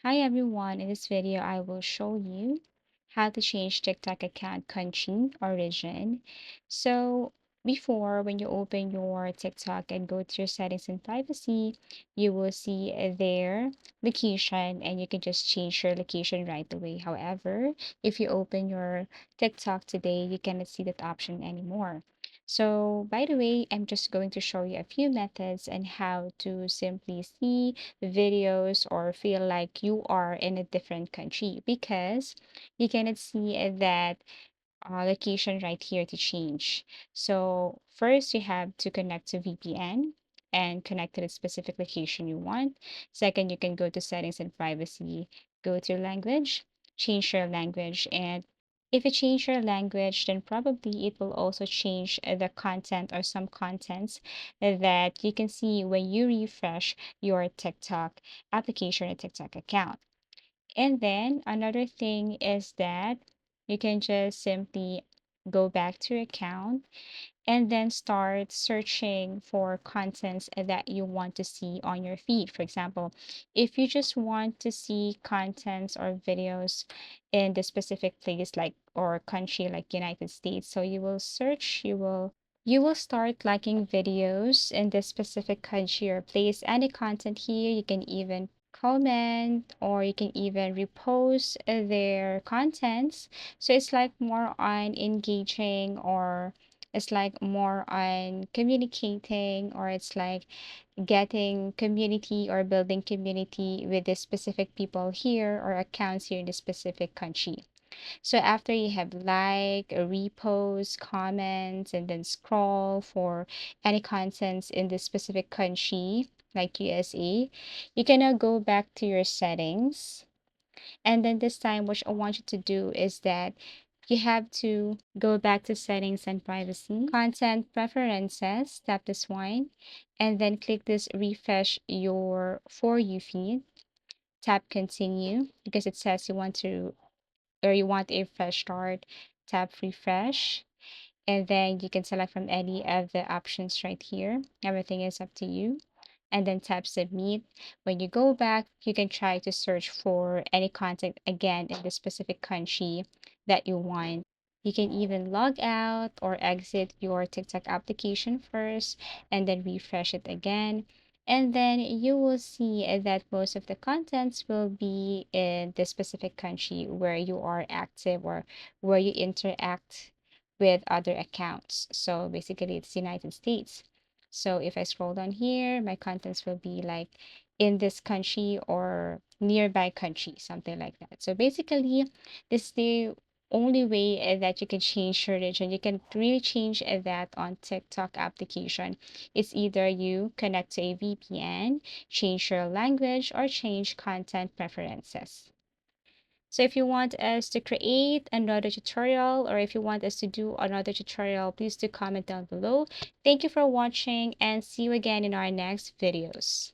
Hi everyone, in this video I will show you how to change TikTok account country origin. So before, when you open your TikTok and go to your settings and privacy, you will see their location and you can just change your location right away. However, if you open your TikTok today, you cannot see that option anymore. So by the way, I'm just going to show you a few methods and how to simply see videos or feel like you are in a different country because you cannot see that location right here to change. So first you have to connect to VPN and connect to the specific location you want. Second, you can go to settings and privacy, go to language, change your language, and if you change your language, then probably it will also change the content or some contents that you can see when you refresh your TikTok application or TikTok account. And then another thing is that you can just simply go back to your account and then start searching for contents that you want to see on your feed. For example, if you just want to see contents or videos in the specific place like or country like United States, so you will search, you will start liking videos in this specific country or place. Any content here, you can even comment or you can even repost their contents. So it's like more on engaging or it's like more on communicating or it's like getting community or building community with the specific people here or accounts here in the specific country. So after you have like, repost, comments, and then scroll for any contents in this specific country, like USA, you can now go back to your settings. And then this time, what I want you to do is that you have to go back to settings and privacy, content preferences, tap this one, and then click this refresh your For You feed. Tap continue because it says you want to or you want a fresh start, tap refresh, and then you can select from any of the options right here. Everything is up to you. And then tap submit. When you go back, you can try to search for any content again in the specific country that you want. You can even log out or exit your TikTok application first and then refresh it again. And then you will see that most of the contents will be in the specific country where you are active or where you interact with other accounts. So basically, it's United States. So if I scroll down here, my contents will be like in this country or nearby country, something like that. So basically, this is the only way that you can change your region. You can really change that on TikTok application. It's either you connect to a VPN, change your language, or change content preferences. So if you want us to create another tutorial or if you want us to do another tutorial, please do comment down below. Thank you for watching and see you again in our next videos.